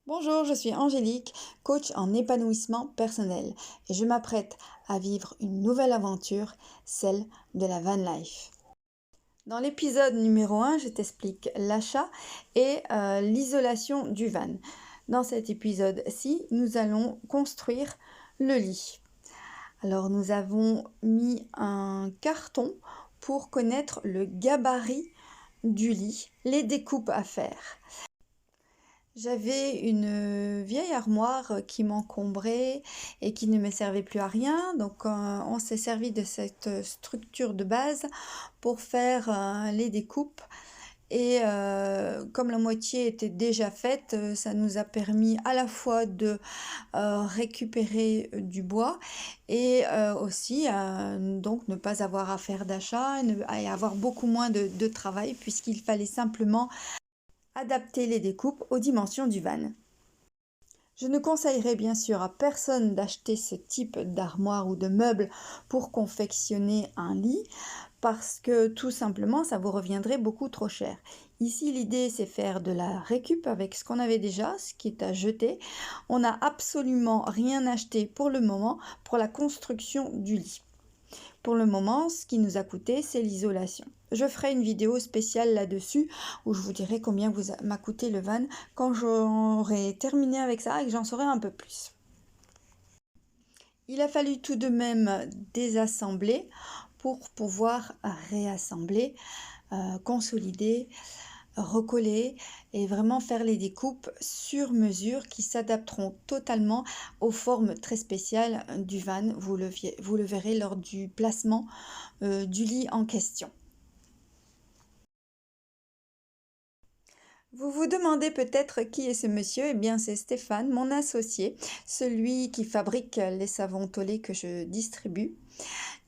Bonjour, je suis Angélique, coach en épanouissement personnel et je m'apprête à vivre une nouvelle aventure, celle de la van life. Dans l'épisode numéro 1, je t'explique l'achat et l'isolation du van. Dans cet épisode-ci, nous allons construire le lit. Alors nous avons mis un carton pour connaître le gabarit du lit, les découpes à faire. J'avais une vieille armoire qui m'encombrait et qui ne me servait plus à rien. Donc, on s'est servi de cette structure de base pour faire les découpes. Et comme la moitié était déjà faite, ça nous a permis à la fois de récupérer du bois et aussi donc ne pas avoir à faire d'achat et avoir beaucoup moins de travail puisqu'il fallait simplement adapter les découpes aux dimensions du van. Je ne conseillerais bien sûr à personne d'acheter ce type d'armoire ou de meuble pour confectionner un lit parce que tout simplement ça vous reviendrait beaucoup trop cher. Ici l'idée c'est faire de la récup avec ce qu'on avait déjà, ce qui est à jeter. On n'a absolument rien acheté pour le moment pour la construction du lit. Pour le moment, ce qui nous a coûté, c'est l'isolation. Je ferai une vidéo spéciale là-dessus où je vous dirai combien m'a coûté le van quand j'aurai terminé avec ça et que j'en saurai un peu plus. Il a fallu tout de même désassembler pour pouvoir réassembler, consolider, recoller et vraiment faire les découpes sur mesure qui s'adapteront totalement aux formes très spéciales du van. Vous le verrez lors du placement du lit en question. Vous vous demandez peut-être qui est ce monsieur? Eh bien, c'est Stéphane, mon associé, celui qui fabrique les savons Tollé que je distribue.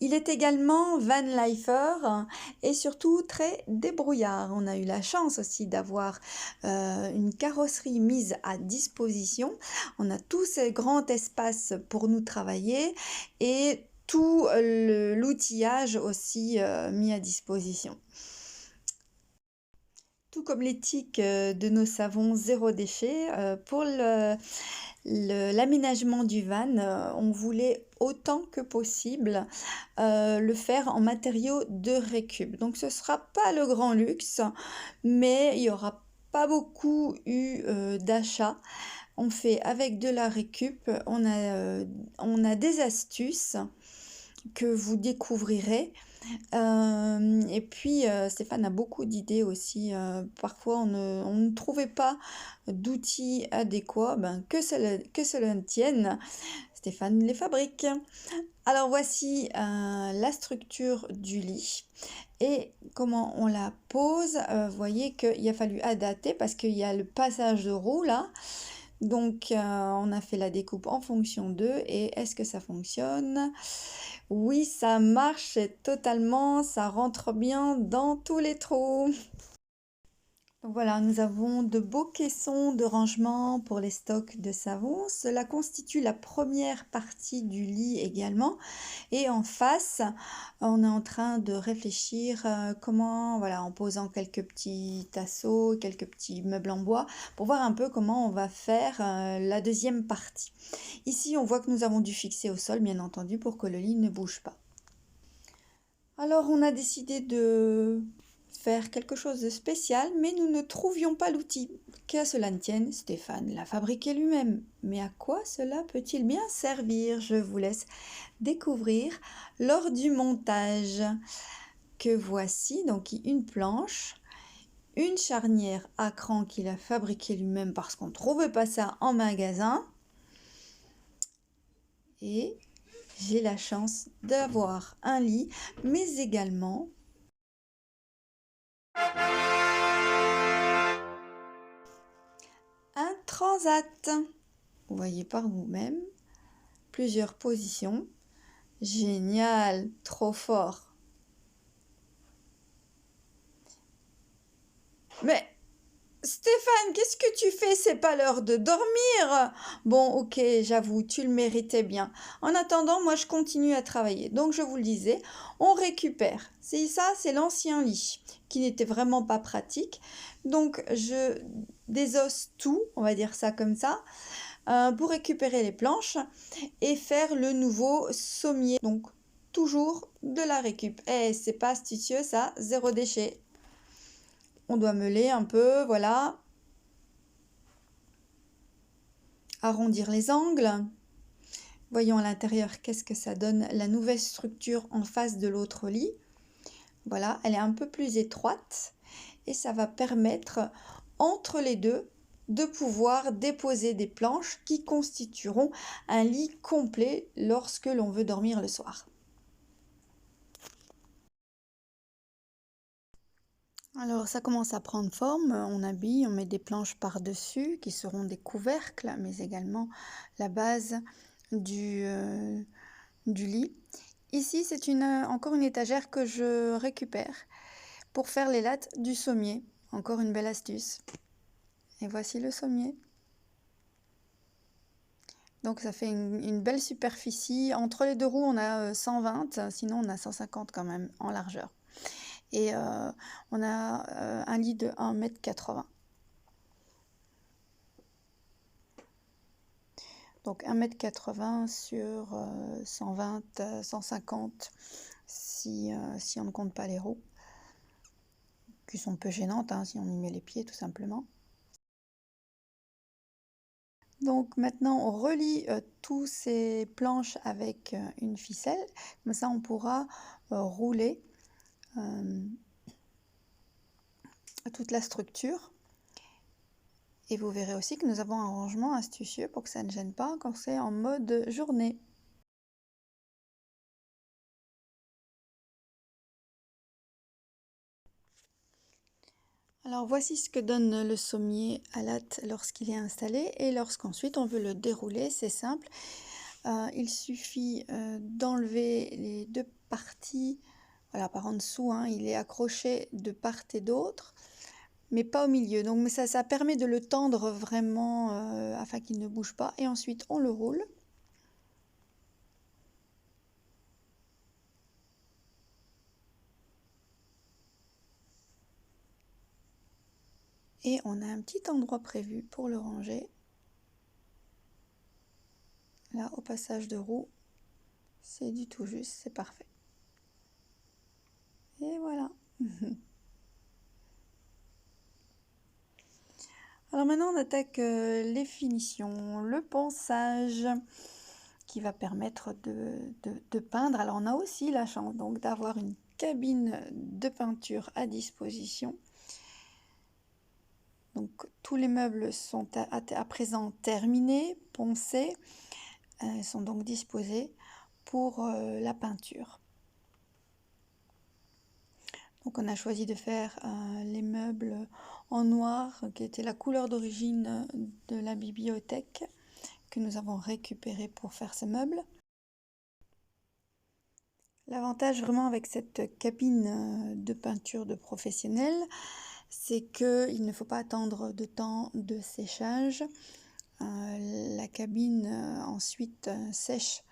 Il est également van lifer et surtout très débrouillard. On a eu la chance aussi d'avoir une carrosserie mise à disposition. On a tout ce grand espace pour nous travailler et tout l'outillage aussi mis à disposition. Tout comme l'éthique de nos savons zéro déchet, pour l'aménagement du van, on voulait autant que possible le faire en matériaux de récup. Donc ce ne sera pas le grand luxe, mais il n'y aura pas beaucoup eu d'achats. On fait avec de la récup, on a des astuces que vous découvrirez. Et puis Stéphane a beaucoup d'idées aussi. Parfois on ne trouvait pas d'outils adéquats, que cela ne tienne, Stéphane les fabrique. Alors voici la structure du lit et comment on la pose. Vous voyez qu'il a fallu adapter parce qu'il y a le passage de roue là. Donc on a fait la découpe en fonction d'eux et est-ce que ça fonctionne? Oui, ça marche totalement, ça rentre bien dans tous les trous. Donc voilà, nous avons de beaux caissons de rangement pour les stocks de savon. Cela constitue la première partie du lit également. Et en face, on est en train de réfléchir comment, voilà, en posant quelques petits tasseaux, quelques petits meubles en bois, pour voir un peu comment on va faire la deuxième partie. Ici, on voit que nous avons dû fixer au sol, bien entendu, pour que le lit ne bouge pas. Alors, on a décidé de faire quelque chose de spécial, mais nous ne trouvions pas l'outil. Qu'à cela ne tienne, Stéphane l'a fabriqué lui-même. Mais à quoi cela peut-il bien servir? Je vous laisse découvrir lors du montage. Que voici donc une planche, une charnière à cran qu'il a fabriqué lui-même parce qu'on ne trouvait pas ça en magasin. Et j'ai la chance d'avoir un lit, mais également un transat. Vous voyez par vous-même, plusieurs positions. Génial, trop fort. Mais Stéphane, qu'est-ce que tu fais? C'est pas l'heure de dormir. Bon, ok, j'avoue, tu le méritais bien. En attendant, moi, je continue à travailler. Donc, je vous le disais, on récupère. C'est ça, c'est l'ancien lit qui n'était vraiment pas pratique. Donc, je désosse tout, on va dire ça comme ça, pour récupérer les planches et faire le nouveau sommier. Donc, toujours de la récup. Eh, c'est pas astucieux ça, zéro déchet. On doit meuler un peu, voilà. Arrondir les angles. Voyons à l'intérieur qu'est-ce que ça donne, la nouvelle structure en face de l'autre lit. Voilà, elle est un peu plus étroite et ça va permettre entre les deux de pouvoir déposer des planches qui constitueront un lit complet lorsque l'on veut dormir le soir. Alors ça commence à prendre forme, on habille, on met des planches par-dessus qui seront des couvercles, mais également la base du, du lit. Ici, c'est encore une étagère que je récupère pour faire les lattes du sommier. Encore une belle astuce. Et voici le sommier. Donc ça fait une belle superficie. Entre les deux roues, on a 120, sinon on a 150 quand même en largeur. Et on a un lit de 1,80 m. Donc 1,80 m sur 120, 150 si on ne compte pas les roues, qui sont peu gênantes hein, si on y met les pieds tout simplement. Donc maintenant on relie tous ces planches avec une ficelle, comme ça on pourra rouler toute la structure. Et vous verrez aussi que nous avons un rangement astucieux pour que ça ne gêne pas quand c'est en mode journée. Alors voici ce que donne le sommier à latte lorsqu'il est installé et lorsqu'ensuite on veut le dérouler, c'est simple. Il suffit d'enlever les deux parties, voilà, par en dessous, hein, il est accroché de part et d'autre, mais pas au milieu. Donc mais ça permet de le tendre vraiment afin qu'il ne bouge pas. Et ensuite on le roule. Et on a un petit endroit prévu pour le ranger. Là, au passage de roue, c'est du tout juste, c'est parfait. Et voilà. Alors maintenant, on attaque les finitions, le ponçage qui va permettre de peindre. Alors on a aussi la chance donc d'avoir une cabine de peinture à disposition. Donc tous les meubles sont à présent terminés, poncés, sont donc disposés pour la peinture. Donc on a choisi de faire les meubles en noir, qui était la couleur d'origine de la bibliothèque que nous avons récupéré pour faire ces meubles. L'avantage vraiment avec cette cabine de peinture de professionnel, c'est qu'il ne faut pas attendre de temps de séchage. La cabine ensuite sèche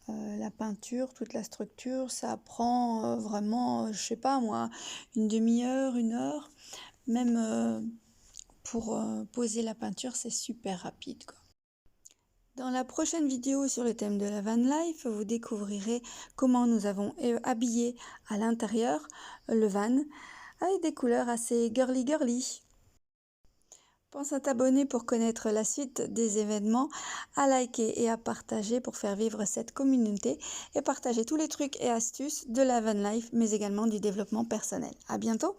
la peinture, toute la structure. Ça prend vraiment, je sais pas moi, une demi-heure, 1 heure. Même pour poser la peinture, c'est super rapide, quoi. Dans la prochaine vidéo sur le thème de la van life, vous découvrirez comment nous avons habillé à l'intérieur le van avec des couleurs assez girly girly. Pense à t'abonner pour connaître la suite des événements, à liker et à partager pour faire vivre cette communauté et partager tous les trucs et astuces de la van life mais également du développement personnel. À bientôt!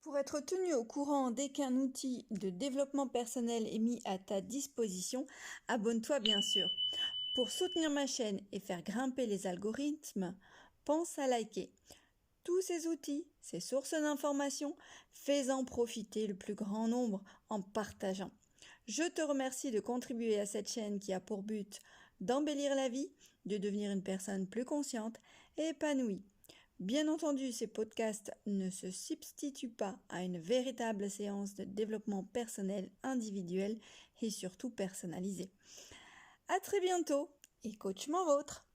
Pour être tenu au courant dès qu'un outil de développement personnel est mis à ta disposition, abonne-toi bien sûr. Pour soutenir ma chaîne et faire grimper les algorithmes, pense à liker. tous ces outils, ces sources d'informations, fais-en profiter le plus grand nombre en partageant. Je te remercie de contribuer à cette chaîne qui a pour but d'embellir la vie, de devenir une personne plus consciente et épanouie. Bien entendu, ces podcasts ne se substituent pas à une véritable séance de développement personnel individuel et surtout personnalisé. À très bientôt et coachement vôtre!